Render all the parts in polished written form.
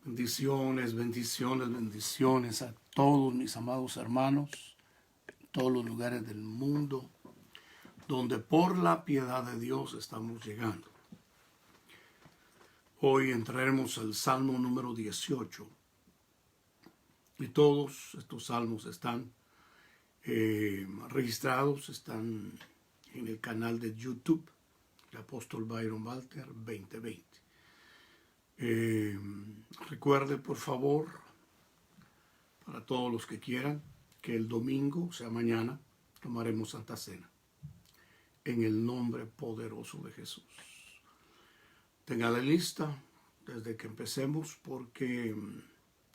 Bendiciones, bendiciones, bendiciones a todos mis amados hermanos, en todos los lugares del mundo, donde por la piedad de Dios estamos llegando. Hoy entraremos al Salmo número 18. Y todos estos salmos están registrados, están en el canal de YouTube, el Apóstol Byron Walter 2020. Recuerde, por favor, para todos los que quieran, que el domingo, o sea mañana, tomaremos Santa Cena. En el nombre poderoso de Jesús. Téngala lista desde que empecemos, porque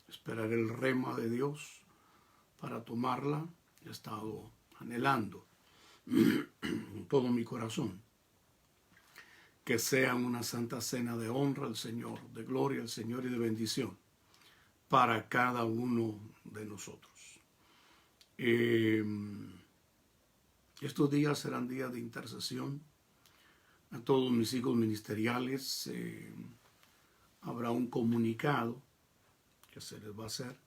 esperaré el rema de Dios para tomarla. He estado anhelando con todo mi corazón que sea una santa cena de honra al Señor, de gloria al Señor y de bendición para cada uno de nosotros. Estos días serán días de intercesión. A todos mis hijos ministeriales habrá un comunicado que se les va a hacer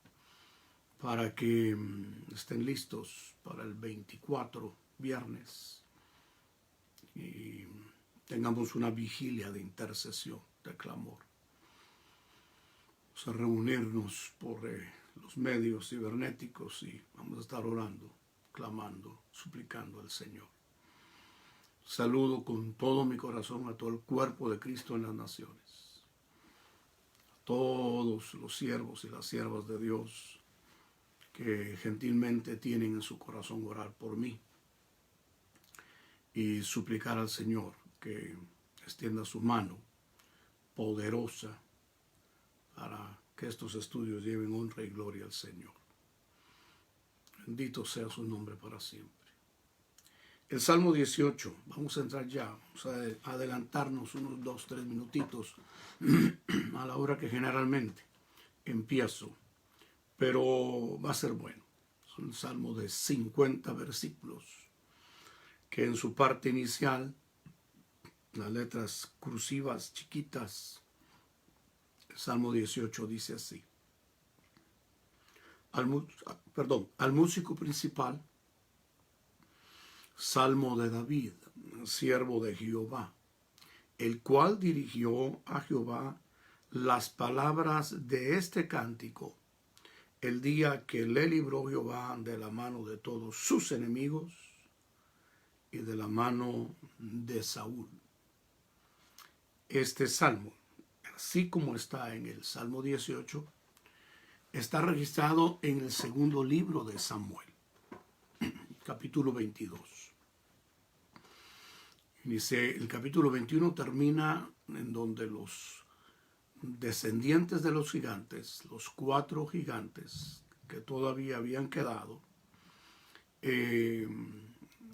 para que estén listos para el 24, viernes, y tengamos una vigilia de intercesión, de clamor. Vamos a reunirnos por los medios cibernéticos y vamos a estar orando, clamando, suplicando al Señor. Saludo con todo mi corazón a todo el cuerpo de Cristo en las naciones, a todos los siervos y las siervas de Dios que gentilmente tienen en su corazón orar por mí y suplicar al Señor que extienda su mano poderosa para que estos estudios lleven honra y gloria al Señor. Bendito sea su nombre para siempre. El Salmo 18, vamos a entrar ya, vamos a adelantarnos unos 2-3 minutitos a la hora que generalmente empiezo, pero va a ser bueno. Es un salmo de 50 versículos que en su parte inicial, las letras cursivas chiquitas, el Salmo 18 dice así: al músico principal, Salmo de David, siervo de Jehová, el cual dirigió a Jehová las palabras de este cántico el día que le libró Jehová de la mano de todos sus enemigos y de la mano de Saúl. Este salmo, así como está en el Salmo 18, está registrado en el segundo libro de Samuel, capítulo 22. Dice, el capítulo 21 termina en donde los descendientes de los gigantes, los 4 gigantes que todavía habían quedado,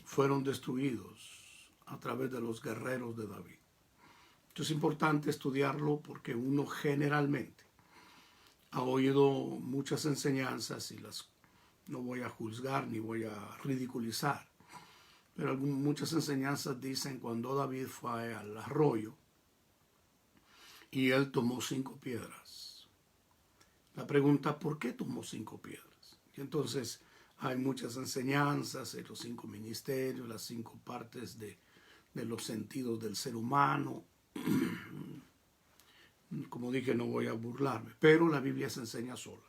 fueron destruidos a través de los guerreros de David. Esto es importante estudiarlo porque uno generalmente ha oído muchas enseñanzas y las no voy a juzgar ni voy a ridiculizar, pero muchas enseñanzas dicen cuando David fue al arroyo y él tomó 5 piedras. La pregunta, ¿por qué tomó 5 piedras? Y entonces hay muchas enseñanzas, los 5 ministerios, las 5 partes de los sentidos del ser humano. Como dije, no voy a burlarme, pero la Biblia se enseña sola.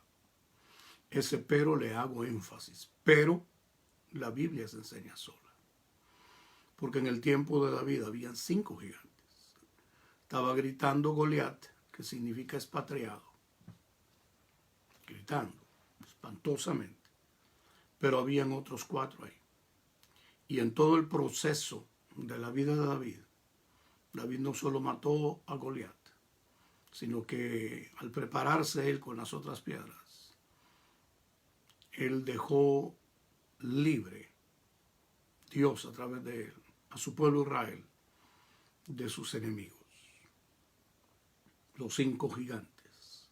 Ese pero le hago énfasis, pero la Biblia se enseña sola. Porque en el tiempo de David habían 5 gigantes. Estaba gritando Goliat, que significa expatriado. Gritando, espantosamente. Pero habían otros 4 ahí. Y en todo el proceso de la vida de David, David no solo mató a Goliat, sino que al prepararse él con las otras piedras, él dejó libre, Dios a través de él, a su pueblo Israel, de sus enemigos. Los 5 gigantes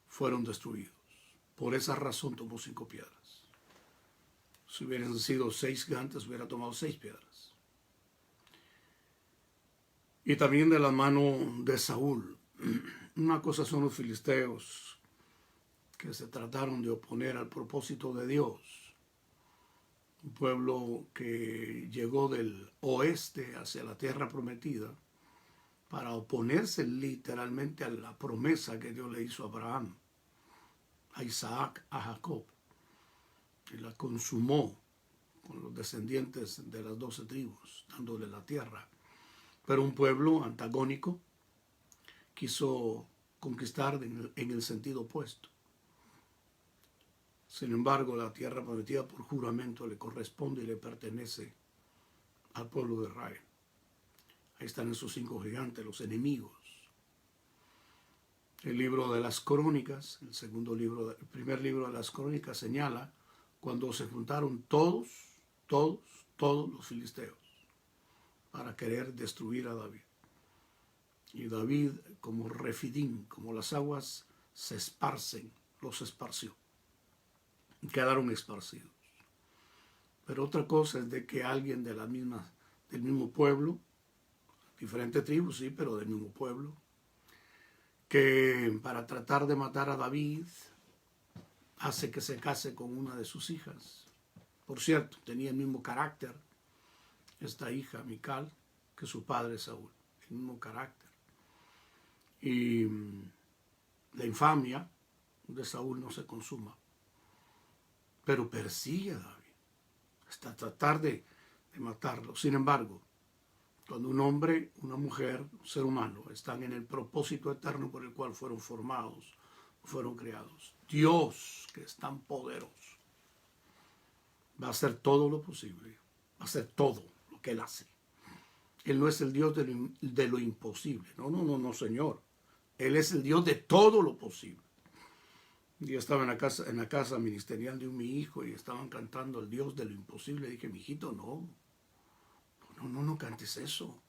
fueron destruidos. Por esa razón tomó 5 piedras. Si hubieran sido 6 gigantes, hubiera tomado 6 piedras. Y también de la mano de Saúl, Una cosa son los filisteos que se trataron de oponer al propósito de Dios. Un pueblo que llegó del oeste hacia la tierra prometida para oponerse literalmente a la promesa que Dios le hizo a Abraham, a Isaac, a Jacob, y la consumó con los descendientes de las 12 tribus, dándole la tierra. Pero un pueblo antagónico quiso conquistar en el sentido opuesto. Sin embargo, la tierra prometida por juramento le corresponde y le pertenece al pueblo de Israel. Ahí están esos 5 gigantes, los enemigos. El libro de las Crónicas, el primer libro de las Crónicas señala cuando se juntaron todos los filisteos para querer destruir a David. Y David, como Refidín, como las aguas se esparcen, los esparció. Quedaron esparcidos. Pero otra cosa es de que alguien del mismo pueblo, diferentes tribus, sí, pero del mismo pueblo, que para tratar de matar a David, hace que se case con una de sus hijas. Por cierto, tenía el mismo carácter esta hija, Mical, que su padre Saúl, el mismo carácter. Y la infamia de Saúl no se consuma, pero persigue a David hasta tratar de matarlo. Sin embargo, cuando un hombre, una mujer, un ser humano están en el propósito eterno por el cual fueron formados, fueron creados, Dios, que es tan poderoso, va a hacer todo lo posible, va a hacer todo lo que Él hace. Él no es el Dios de lo imposible. No, Señor. Él es el Dios de todo lo posible. Yo estaba en la casa ministerial de mi hijo y estaban cantando el Dios de lo imposible. Dije, mijito, no cantes eso.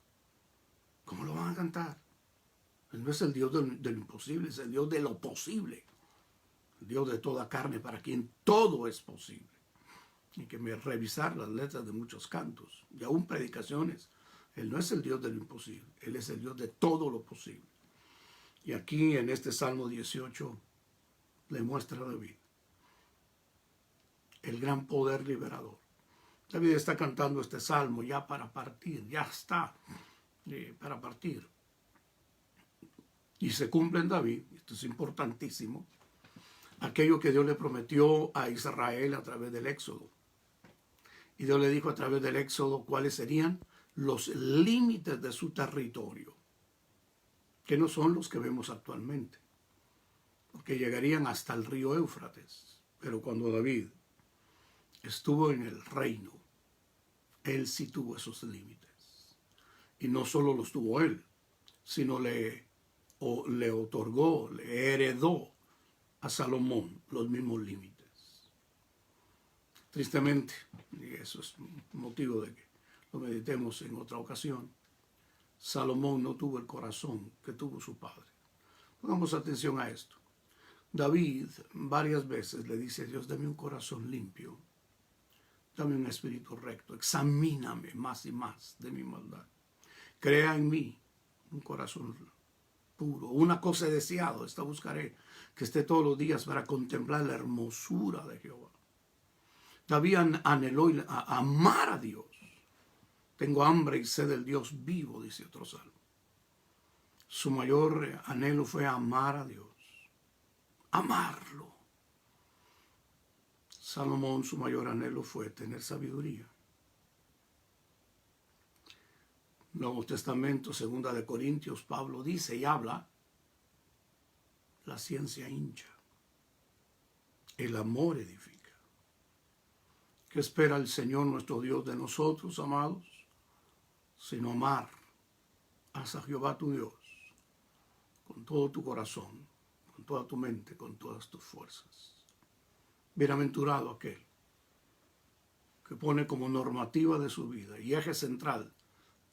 ¿Cómo lo van a cantar? Él no es el Dios de lo imposible, es el Dios de lo posible. El Dios de toda carne, para quien todo es posible. Hay que revisar las letras de muchos cantos y aún predicaciones. Él no es el Dios de lo imposible, Él es el Dios de todo lo posible. Y aquí en este Salmo 18 le muestra a David el gran poder liberador. David está cantando este salmo ya para partir, ya está para partir. Y se cumple en David, esto es importantísimo, aquello que Dios le prometió a Israel a través del Éxodo. Y Dios le dijo a través del Éxodo cuáles serían los límites de su territorio, que no son los que vemos actualmente, porque llegarían hasta el río Éufrates. Pero cuando David estuvo en el reino, él sí tuvo esos límites. Y no solo los tuvo él, sino le otorgó, le heredó a Salomón los mismos límites. Tristemente, y eso es motivo de que lo meditemos en otra ocasión, Salomón no tuvo el corazón que tuvo su padre. Pongamos atención a esto. David varias veces le dice a Dios, dame un corazón limpio, dame un espíritu recto, examíname más y más de mi maldad. Crea en mí un corazón puro. Una cosa he deseado, esta buscaré, que esté todos los días para contemplar la hermosura de Jehová. David anheló a amar a Dios. Tengo hambre y sed del Dios vivo, dice otro salmo. Su mayor anhelo fue amar a Dios. Amarlo. Salomón, su mayor anhelo fue tener sabiduría. Nuevo Testamento, 2 de Corintios, Pablo dice y habla, la ciencia hincha, el amor edifica. ¿Qué espera el Señor nuestro Dios de nosotros, amados? Sino amar a Jehová tu Dios con todo tu corazón, con toda tu mente, con todas tus fuerzas. Bienaventurado aquel que pone como normativa de su vida y eje central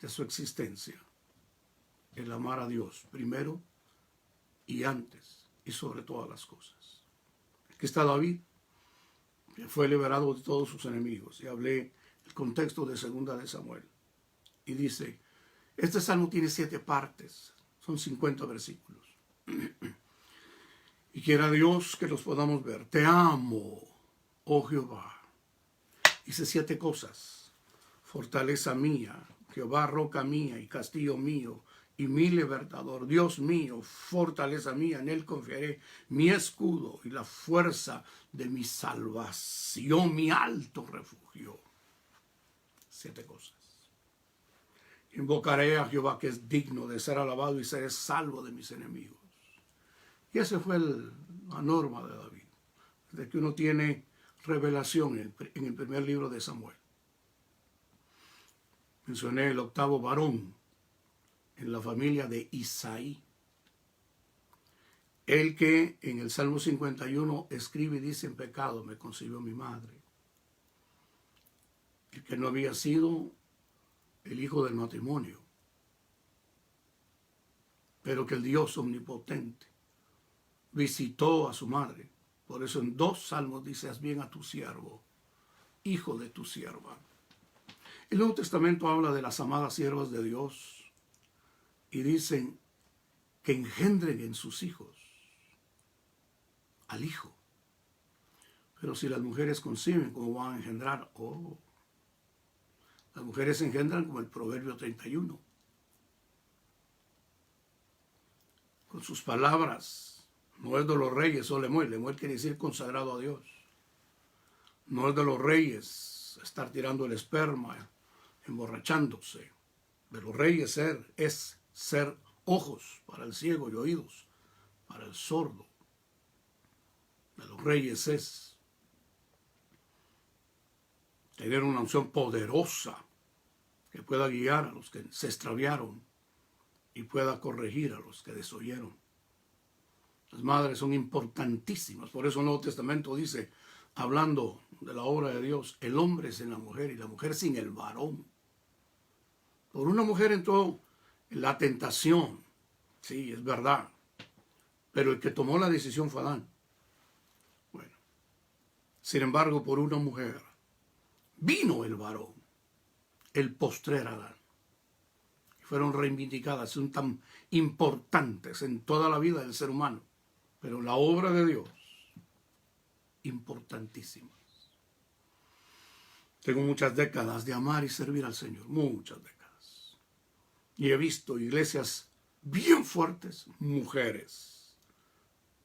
de su existencia el amar a Dios primero y antes y sobre todas las cosas. Aquí está David, que fue liberado de todos sus enemigos. Y hablé el contexto de 2 de Samuel. Y dice, este salmo tiene 7 partes, son 50 versículos. Y quiera Dios que los podamos ver. Te amo, oh Jehová. Dice 7 cosas. Fortaleza mía, Jehová, roca mía y castillo mío, y mi libertador, Dios mío, fortaleza mía, en él confiaré, mi escudo y la fuerza de mi salvación, mi alto refugio. 7 cosas. Invocaré a Jehová, que es digno de ser alabado, y seré salvo de mis enemigos. Y esa fue la norma de David, de que uno tiene revelación en el primer libro de Samuel. Mencioné el 8º varón en la familia de Isaí. El que en el Salmo 51 escribe y dice: en pecado me concibió mi madre. El que no había sido el hijo del matrimonio, pero que el Dios omnipotente visitó a su madre. Por eso en 2 salmos dice: haz bien a tu siervo, hijo de tu sierva. El Nuevo Testamento habla de las amadas siervas de Dios y dicen que engendren en sus hijos al hijo. Pero si las mujeres conciben, ¿cómo van a engendrar? Las mujeres engendran como el Proverbio 31. Con sus palabras. No es de los reyes, o Lemuel. Lemuel quiere decir consagrado a Dios. No es de los reyes estar tirando el esperma, emborrachándose. De los reyes es ser ojos para el ciego y oídos para el sordo. De los reyes es tener una unción poderosa que pueda guiar a los que se extraviaron y pueda corregir a los que desoyeron. Las madres son importantísimas. Por eso el Nuevo Testamento dice, hablando de la obra de Dios, el hombre sin la mujer y la mujer sin el varón. Por una mujer entró la tentación. Sí, es verdad. Pero el que tomó la decisión fue Adán. Bueno, sin embargo, por una mujer vino el varón, el postrer Adán. Y fueron reivindicadas, son tan importantes en toda la vida del ser humano. Pero la obra de Dios, importantísima. Tengo muchas décadas de amar y servir al Señor, muchas décadas. Y he visto iglesias bien fuertes, mujeres,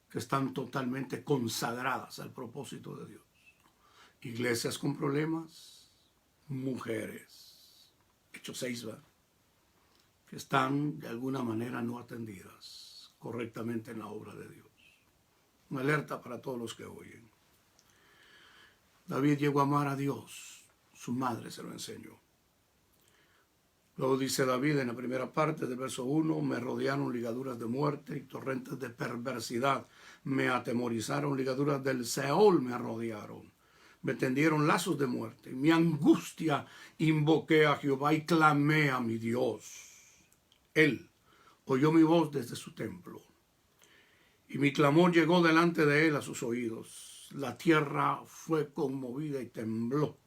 que están totalmente consagradas al propósito de Dios. Iglesias con problemas, mujeres, Hechos 6, ¿va?, que están de alguna manera no atendidas correctamente en la obra de Dios. Una alerta para todos los que oyen. David llegó a amar a Dios. Su madre se lo enseñó. Luego dice David en la primera parte del verso 1, me rodearon ligaduras de muerte y torrentes de perversidad. Me atemorizaron, ligaduras del Seol me rodearon. Me tendieron lazos de muerte. En mi angustia invoqué a Jehová y clamé a mi Dios. Él oyó mi voz desde su templo. Y mi clamor llegó delante de él a sus oídos. La tierra fue conmovida y tembló.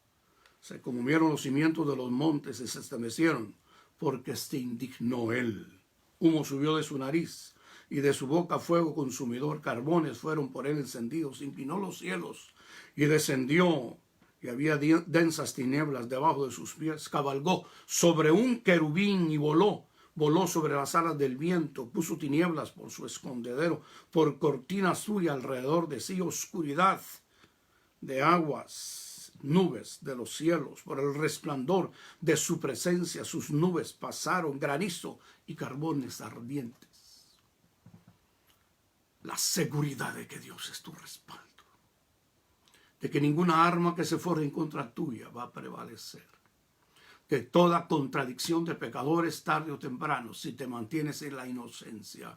Se conmovieron los cimientos de los montes y se estremecieron, porque se indignó él. Humo subió de su nariz, y de su boca fuego consumidor. Carbones fueron por él encendidos. Inclinó los cielos, y descendió, y había densas tinieblas debajo de sus pies. Cabalgó sobre un querubín y voló. Voló sobre las alas del viento, puso tinieblas por su escondedero, por cortina suya alrededor de sí, oscuridad de aguas, nubes de los cielos, por el resplandor de su presencia, sus nubes pasaron, granizo y carbones ardientes. La seguridad de que Dios es tu respaldo, de que ninguna arma que se forje en contra tuya va a prevalecer. Que toda contradicción de pecadores, tarde o temprano, si te mantienes en la inocencia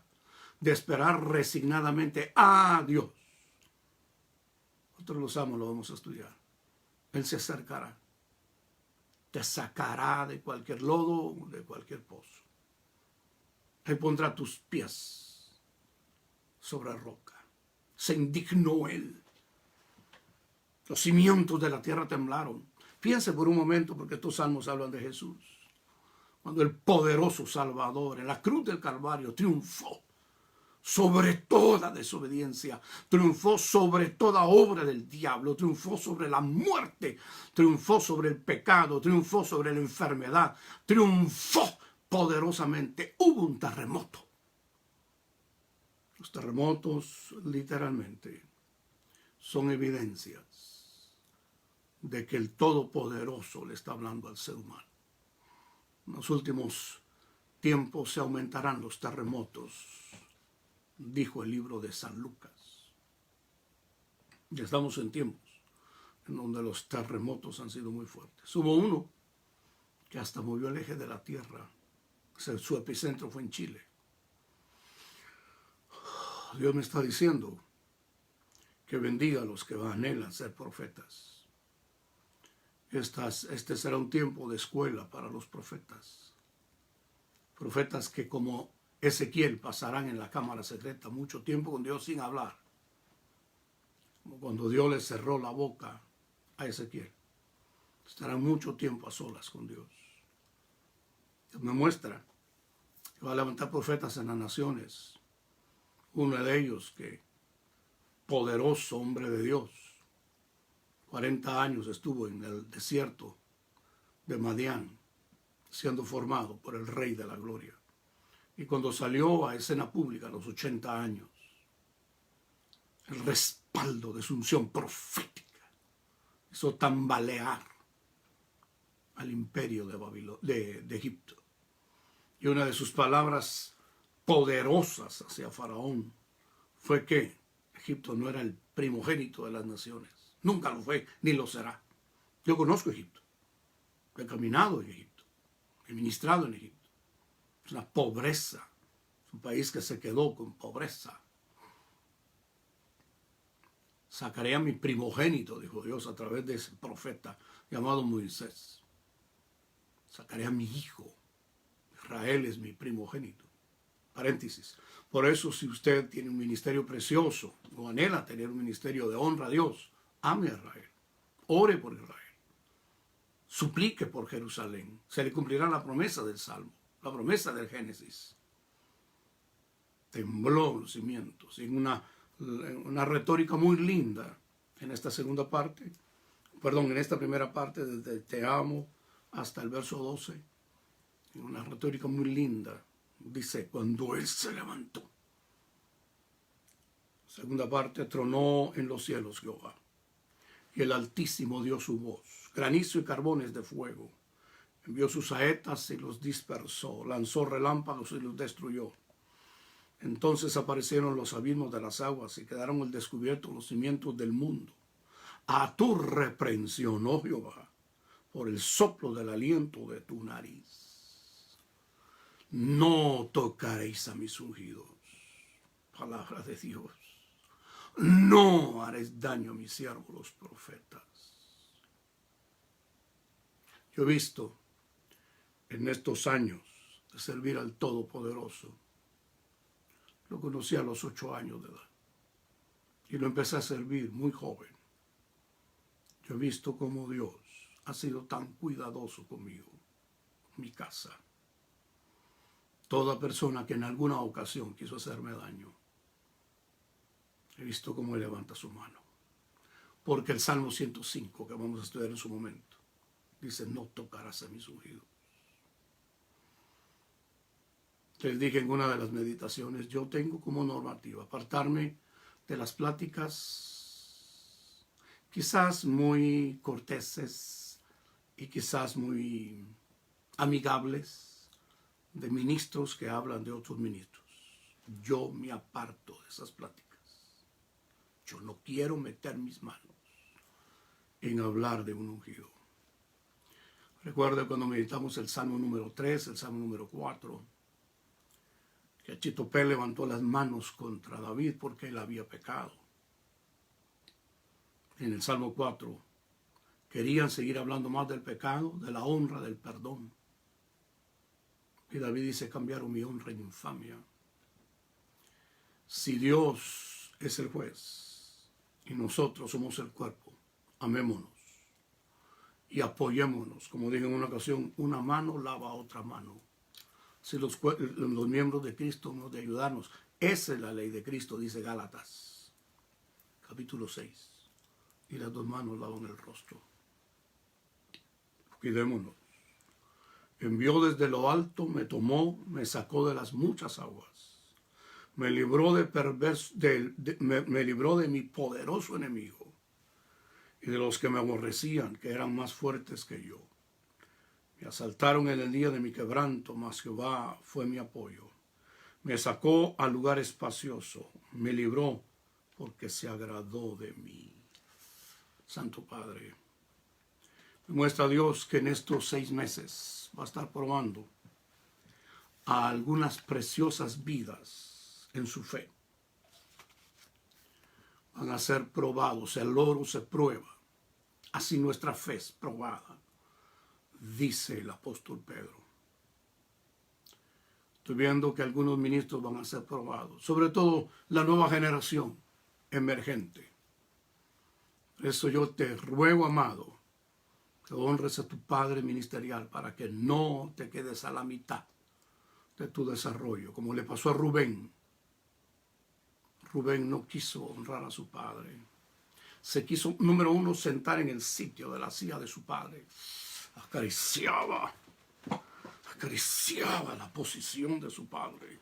de esperar resignadamente a Dios. Nosotros los amos, lo vamos a estudiar. Él se acercará. Te sacará de cualquier lodo, de cualquier pozo. Él pondrá tus pies sobre roca. Se indignó él. Los cimientos de la tierra temblaron. Piense por un momento, porque estos salmos hablan de Jesús. Cuando el poderoso Salvador en la cruz del Calvario triunfó sobre toda desobediencia, triunfó sobre toda obra del diablo, triunfó sobre la muerte, triunfó sobre el pecado, triunfó sobre la enfermedad, triunfó poderosamente. Hubo un terremoto. Los terremotos literalmente son evidencias de que el Todopoderoso le está hablando al ser humano. En los últimos tiempos se aumentarán los terremotos, dijo el libro de San Lucas. Ya estamos en tiempos en donde los terremotos han sido muy fuertes. Hubo uno que hasta movió el eje de la tierra. Su epicentro fue en Chile. Dios me está diciendo que bendiga a los que anhelan ser profetas. Este será un tiempo de escuela para los profetas. Profetas que como Ezequiel pasarán en la cámara secreta mucho tiempo con Dios sin hablar. Como cuando Dios le cerró la boca a Ezequiel. Estarán mucho tiempo a solas con Dios. Dios me muestra que va a levantar profetas en las naciones. Uno de ellos que poderoso hombre de Dios. 40 años estuvo en el desierto de Madián, siendo formado por el Rey de la Gloria. Y cuando salió a escena pública a los 80 años, el respaldo de su unción profética hizo tambalear al imperio de Egipto. Y una de sus palabras poderosas hacia Faraón fue que Egipto no era el primogénito de las naciones. Nunca lo fue, ni lo será. Yo conozco Egipto. He caminado en Egipto. He ministrado en Egipto. Es una pobreza. Es un país que se quedó con pobreza. Sacaré a mi primogénito, dijo Dios a través de ese profeta llamado Moisés. Sacaré a mi hijo. Israel es mi primogénito. Paréntesis. Por eso, si usted tiene un ministerio precioso o anhela tener un ministerio de honra a Dios, ame a Israel. Ore por Israel. Suplique por Jerusalén. Se le cumplirá la promesa del Salmo, la promesa del Génesis. Tembló los cimientos. En una retórica muy linda en esta en esta primera parte, desde te amo hasta el verso 12. Una retórica muy linda. Dice, cuando él se levantó. Segunda parte, tronó en los cielos Jehová. Y el Altísimo dio su voz. Granizo y carbones de fuego. Envió sus saetas y los dispersó. Lanzó relámpagos y los destruyó. Entonces aparecieron los abismos de las aguas y quedaron al descubierto los cimientos del mundo. A tu reprensión, oh Jehová, por el soplo del aliento de tu nariz. No tocaréis a mis ungidos. Palabra de Dios. No haréis daño a mis siervos los profetas. Yo he visto en estos años de servir al Todopoderoso. Lo conocí a los 8 años de edad. Y lo empecé a servir muy joven. Yo he visto cómo Dios ha sido tan cuidadoso conmigo, mi casa. Toda persona que en alguna ocasión quiso hacerme daño, he visto cómo Él levanta su mano. Porque el Salmo 105, que vamos a estudiar en su momento, dice, no tocarás a mis ungidos. Les dije en una de las meditaciones, yo tengo como normativa apartarme de las pláticas quizás muy corteses y quizás muy amigables de ministros que hablan de otros ministros. Yo me aparto de esas pláticas. Yo no quiero meter mis manos en hablar de un ungido. Recuerdo cuando meditamos el Salmo número 3, el Salmo número 4, que Achitofel levantó las manos contra David porque él había pecado. En el Salmo 4 querían seguir hablando más del pecado, de la honra, del perdón. Y David dice, cambiaron mi honra en infamia. Si Dios es el juez y nosotros somos el cuerpo, amémonos y apoyémonos. Como dije en una ocasión, una mano lava a otra mano. Si los miembros de Cristo hemos de ayudarnos Esa es la ley de Cristo, dice Gálatas, capítulo 6. Y las dos manos lavan el rostro. Cuidémonos. Envió desde lo alto, me tomó, me sacó de las muchas aguas. Me libró me libró de mi poderoso enemigo y de los que me aborrecían, que eran más fuertes que yo. Me asaltaron en el día de mi quebranto, mas Jehová fue mi apoyo. Me sacó al lugar espacioso, me libró porque se agradó de mí. Santo Padre, me muestra Dios que en estos 6 meses va a estar probando a algunas preciosas vidas en su fe. Van a ser probados, el oro se prueba, así nuestra fe es probada, dice el apóstol Pedro. Estoy viendo que algunos ministros van a ser probados, sobre todo la nueva generación emergente. Por eso yo te ruego, amado, que honres a tu padre ministerial para que no te quedes a la mitad de tu desarrollo, como le pasó a Rubén. Rubén no quiso honrar a su padre. Se quiso, número 1, sentar en el sitio de la silla de su padre. Acariciaba la posición de su padre.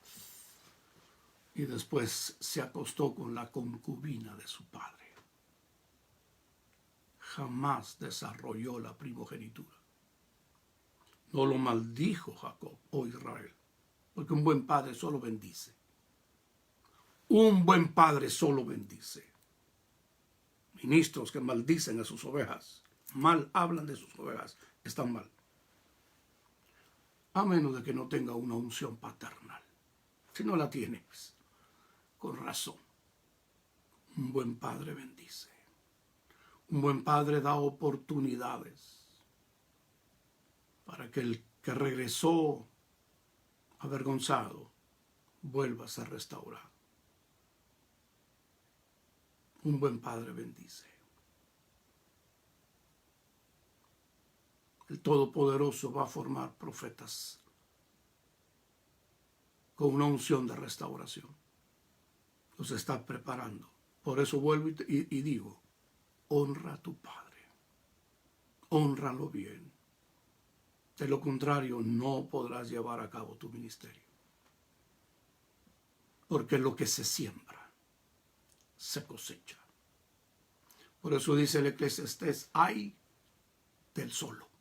Y después se acostó con la concubina de su padre. Jamás desarrolló la primogenitura. No lo maldijo Jacob o Israel, porque un buen padre solo bendice. Un buen padre solo bendice. Ministros que maldicen a sus ovejas, mal hablan de sus ovejas, están mal. A menos de que no tenga una unción paternal. Si no la tiene, pues, con razón. Un buen padre bendice. Un buen padre da oportunidades para que el que regresó avergonzado vuelva a ser restaurado. Un buen padre bendice. El Todopoderoso va a formar profetas con una unción de restauración. Los está preparando. Por eso vuelvo y digo, honra a tu padre. Hónralo bien. De lo contrario, no podrás llevar a cabo tu ministerio. Porque lo que se siembra, se cosecha. Por eso dice el Eclesiastés, ay del solo.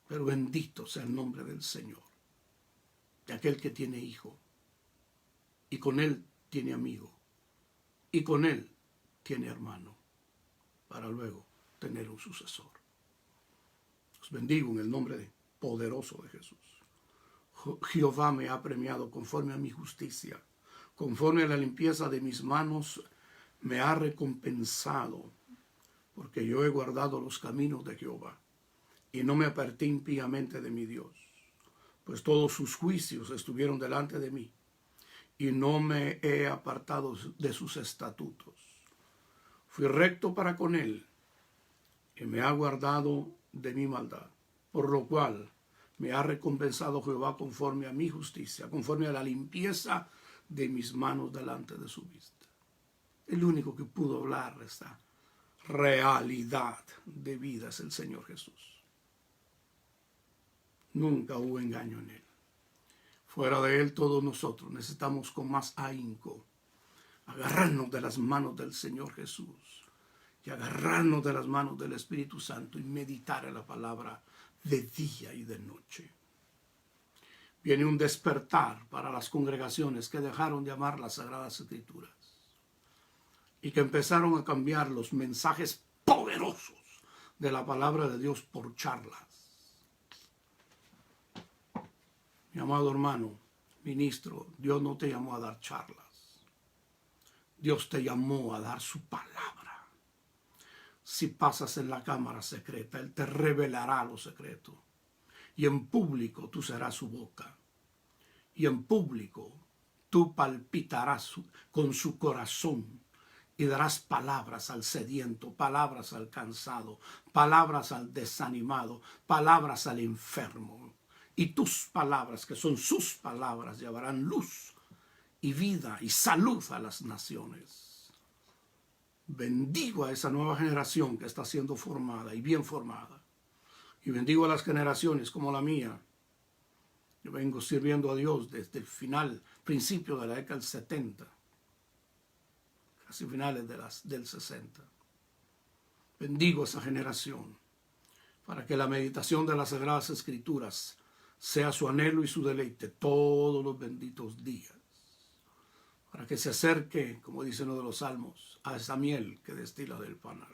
Pero bendito sea el nombre del Señor, de aquel que tiene hijo, y con él tiene amigo, y con él tiene hermano, para luego tener un sucesor. Os bendigo en el nombre poderoso de Jesús. Jehová me ha premiado conforme a mi justicia, conforme a la limpieza de mis manos me ha recompensado, porque yo he guardado los caminos de Jehová y no me aparté impíamente de mi Dios, pues todos sus juicios estuvieron delante de mí y no me he apartado de sus estatutos. Fui recto para con él y me ha guardado de mi maldad, por lo cual me ha recompensado Jehová conforme a mi justicia, conforme a la limpieza de mis manos delante de su vista. El único que pudo hablar esta realidad de vida es el Señor Jesús. Nunca hubo engaño en él. Fuera de él todos nosotros necesitamos con más ahínco agarrarnos de las manos del Señor Jesús y agarrarnos de las manos del Espíritu Santo y meditar en la palabra de día y de noche. Viene un despertar para las congregaciones que dejaron de amar las Sagradas Escrituras y que empezaron a cambiar los mensajes poderosos de la palabra de Dios por charlas. Mi amado hermano, ministro, Dios no te llamó a dar charlas. Dios te llamó a dar su palabra. Si pasas en la cámara secreta, Él te revelará lo secreto. Y en público tú serás su boca. Y en público tú palpitarás con su corazón y darás palabras al sediento, palabras al cansado, palabras al desanimado, palabras al enfermo. y tus palabras, que son sus palabras, llevarán luz y vida y salud a las naciones. Bendigo a esa nueva generación que está siendo formada y bien formada. Y bendigo a las generaciones como la mía. Yo vengo sirviendo a Dios desde el principio de la década del 70, casi finales del 60. Bendigo a esa generación para que la meditación de las Sagradas Escrituras sea su anhelo y su deleite todos los benditos días. Para que se acerque, como dice uno de los salmos, a esa miel que destila del panal.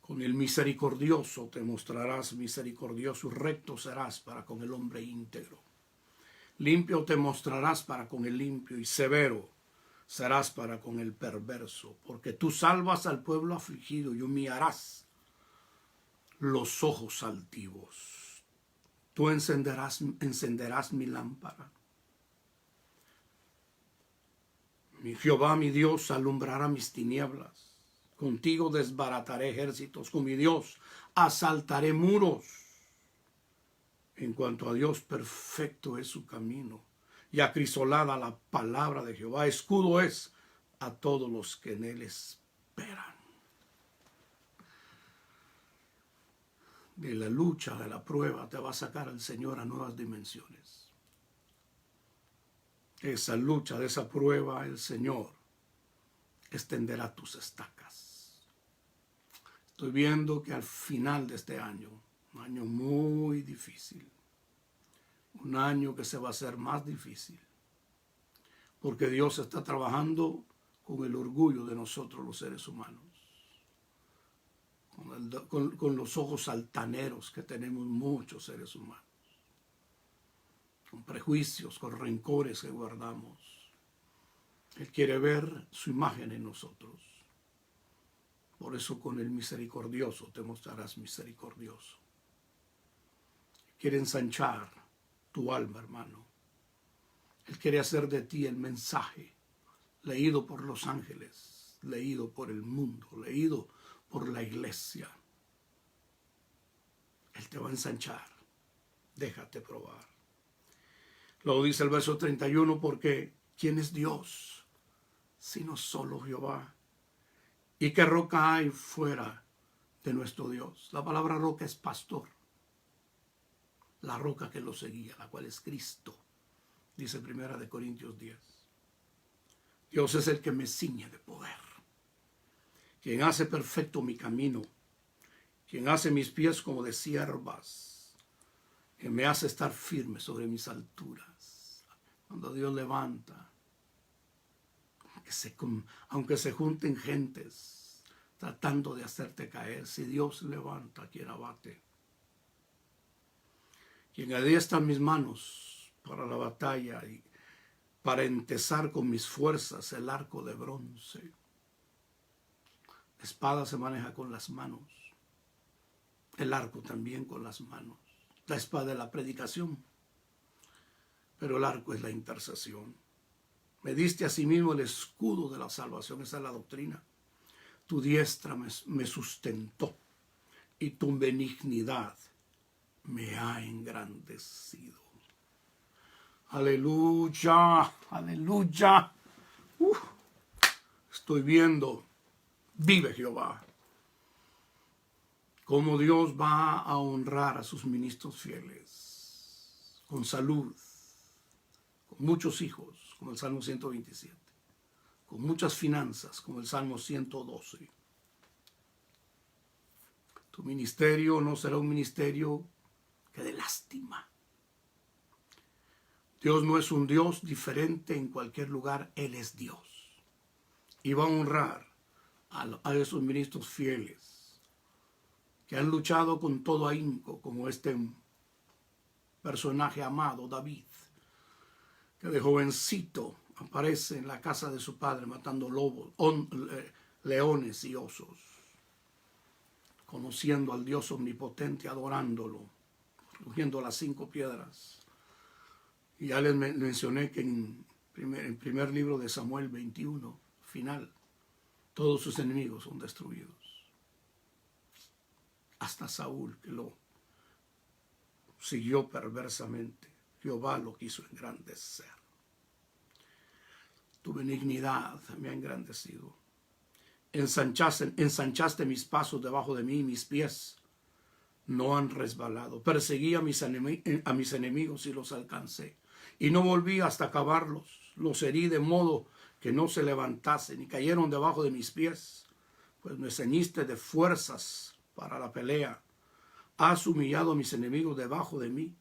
Con el misericordioso te mostrarás misericordioso, recto serás para con el hombre íntegro. Limpio te mostrarás para con el limpio y severo serás para con el perverso, porque tú salvas al pueblo afligido y humillarás los ojos altivos. Tú encenderás mi lámpara. Mi Jehová, mi Dios, alumbrará mis tinieblas. Contigo desbarataré ejércitos, con mi Dios asaltaré muros. En cuanto a Dios, perfecto es su camino, y acrisolada la palabra de Jehová. Escudo es a todos los que en él esperan. De la lucha, de la prueba, te va a sacar el Señor a nuevas dimensiones. Esa lucha, de esa prueba, el Señor extenderá tus estacas. Estoy viendo que al final de este año, un año muy difícil, un año que se va a hacer más difícil, porque Dios está trabajando con el orgullo de nosotros los seres humanos, con los ojos altaneros que tenemos muchos seres humanos, con prejuicios, con rencores que guardamos. Él quiere ver su imagen en nosotros. Por eso con el misericordioso te mostrarás misericordioso. Quiere ensanchar tu alma, hermano. Él quiere hacer de ti el mensaje leído por los ángeles, leído por el mundo, leído por la iglesia. Él te va a ensanchar. Déjate probar. Luego dice el verso 31, porque ¿quién es Dios sino solo Jehová? ¿Y qué roca hay fuera de nuestro Dios? La palabra roca es pastor. La roca que lo seguía, la cual es Cristo, dice 1 Corintios 10. Dios es el que me ciñe de poder, quien hace perfecto mi camino, quien hace mis pies como de siervas, que me hace estar firme sobre mis alturas. Cuando Dios levanta, aunque se junten gentes tratando de hacerte caer, si Dios levanta, quien abate. Quien adiestra mis manos para la batalla y para entesar con mis fuerzas el arco de bronce. La espada se maneja con las manos, el arco también con las manos. La espada es la predicación, pero el arco es la intercesión. Me diste a sí mismo el escudo de la salvación, esa es la doctrina. Tu diestra me sustentó y tu benignidad me ha engrandecido. Aleluya, aleluya. Estoy viendo, vive Jehová, cómo Dios va a honrar a sus ministros fieles, con salud, con muchos hijos, como el Salmo 127, con muchas finanzas, como el Salmo 112. Tu ministerio no será un ministerio que dé lástima. Dios no es un Dios diferente en cualquier lugar, Él es Dios. Y va a honrar a esos ministros fieles que han luchado con todo ahínco, como este personaje amado, David, que de jovencito aparece en la casa de su padre matando lobos, leones y osos, conociendo al Dios omnipotente, adorándolo, recogiendo las 5 piedras. Y ya les mencioné que en el primer libro de Samuel 21, final, todos sus enemigos son destruidos. Hasta Saúl, que lo siguió perversamente. Jehová lo quiso engrandecer. Tu benignidad me ha engrandecido. Ensanchaste mis pasos debajo de mí, y mis pies no han resbalado. Perseguí a mis enemigos y los alcancé, y no volví hasta acabarlos. Los herí de modo que no se levantasen y cayeron debajo de mis pies, pues me ceñiste de fuerzas para la pelea. Has humillado a mis enemigos debajo de mí.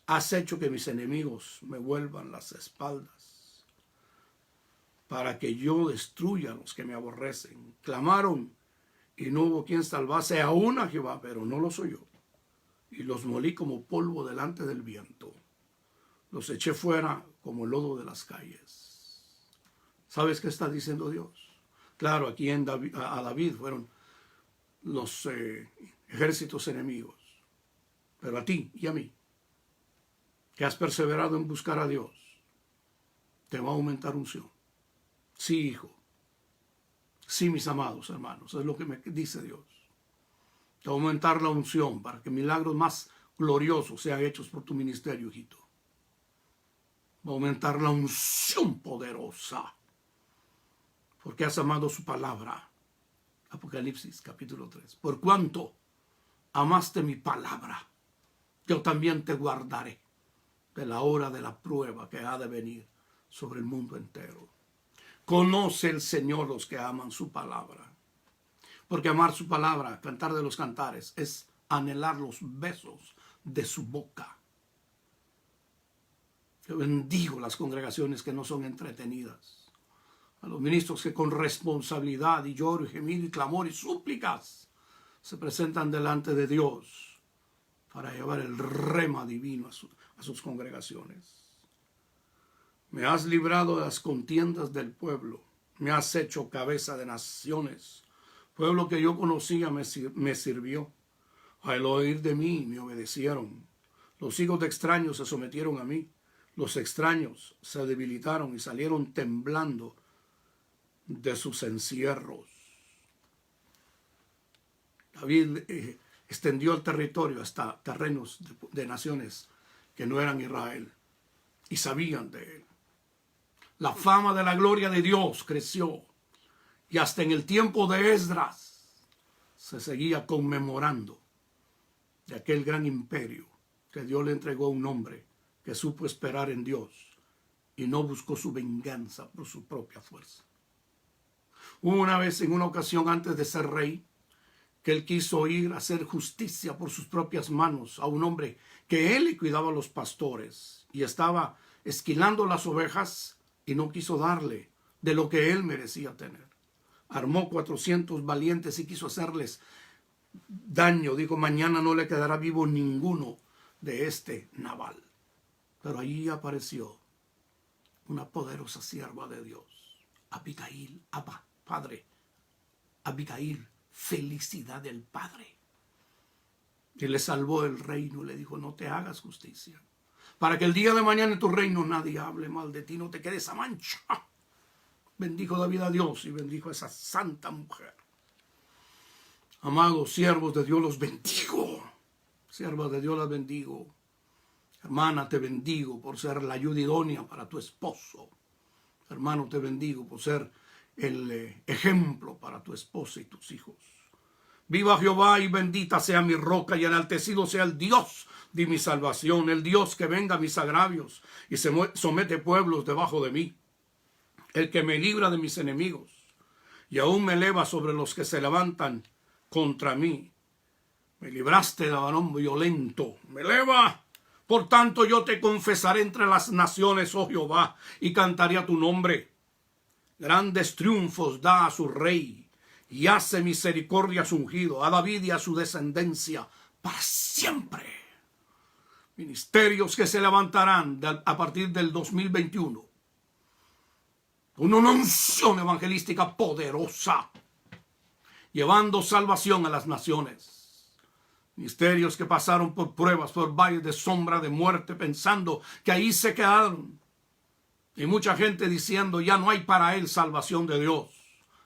Has hecho que mis enemigos me vuelvan las espaldas, para que yo destruya a los que me aborrecen. Clamaron y no hubo quien salvase aún a Jehová, pero no los oyó. Y los molí como polvo delante del viento. Los eché fuera como el lodo de las calles. ¿Sabes qué está diciendo Dios? Claro, aquí a David fueron los ejércitos enemigos. Pero a ti y a mí, que has perseverado en buscar a Dios, te va a aumentar unción. Sí, hijo. Sí, mis amados hermanos, es lo que me dice Dios. Te va a aumentar la unción para que milagros más gloriosos sean hechos por tu ministerio, hijito. Va a aumentar la unción poderosa, porque has amado su palabra. Apocalipsis capítulo 3. Por cuanto amaste mi palabra, yo también te guardaré de la hora de la prueba que ha de venir sobre el mundo entero. Conoce el Señor los que aman su palabra. Porque amar su palabra, cantar de los cantares, es anhelar los besos de su boca. Yo bendigo las congregaciones que no son entretenidas. A los ministros que con responsabilidad y lloro y gemido y clamor y súplicas se presentan delante de Dios para llevar el rema divino a sus congregaciones. Me has librado de las contiendas del pueblo. Me has hecho cabeza de naciones. Pueblo que yo conocía me sirvió. Al oír de mí me obedecieron. Los hijos de extraños se sometieron a mí. Los extraños se debilitaron y salieron temblando de sus encierros. David extendió el territorio hasta terrenos de naciones que no eran Israel y sabían de él. La fama de la gloria de Dios creció y hasta en el tiempo de Esdras se seguía conmemorando de aquel gran imperio que Dios le entregó a un hombre que supo esperar en Dios y no buscó su venganza por su propia fuerza. Hubo una vez, en una ocasión antes de ser rey, que él quiso ir a hacer justicia por sus propias manos a un hombre que él le cuidaba a los pastores y estaba esquilando las ovejas y no quiso darle de lo que él merecía tener. Armó 400 valientes y quiso hacerles daño. Dijo, mañana no le quedará vivo ninguno de este Nabal. Pero allí apareció una poderosa sierva de Dios, Abigail, Padre, Abigail, felicidad del Padre. Y le salvó el reino, le dijo, no te hagas justicia, para que el día de mañana en tu reino nadie hable mal de ti, no te quedes a mancha. Bendijo David a Dios y bendijo a esa santa mujer. Amados siervos de Dios, los bendigo. Siervas de Dios, las bendigo. Hermana, te bendigo por ser la ayuda idónea para tu esposo. Hermano, te bendigo por ser el ejemplo para tu esposa y tus hijos. Viva Jehová y bendita sea mi roca y enaltecido sea el Dios de mi salvación, el Dios que venga a mis agravios y se somete pueblos debajo de mí, el que me libra de mis enemigos y aún me eleva sobre los que se levantan contra mí. Me libraste de varón violento, me eleva. Por tanto yo te confesaré entre las naciones, oh Jehová, y cantaré a tu nombre. Grandes triunfos da a su rey y hace misericordia a su ungido, a David y a su descendencia para siempre. Ministerios que se levantarán a partir del 2021. Una unción evangelística poderosa, llevando salvación a las naciones. Ministerios que pasaron por pruebas, por valles de sombra de muerte, pensando que ahí se quedaron. Y mucha gente diciendo, ya no hay para él salvación de Dios.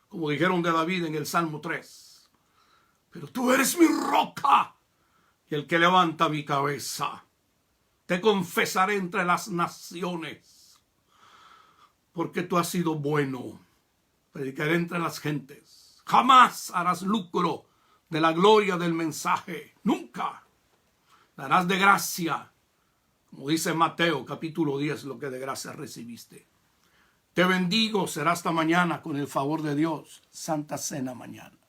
Como dijeron de David en el Salmo 3. Pero tú eres mi roca y el que levanta mi cabeza. Te confesaré entre las naciones, porque tú has sido bueno. Predicaré entre las gentes. Jamás harás lucro de la gloria del mensaje. Nunca. Darás de gracia, como dice Mateo capítulo 10, lo que de gracia recibiste. Te bendigo, será hasta mañana con el favor de Dios. Santa Cena mañana.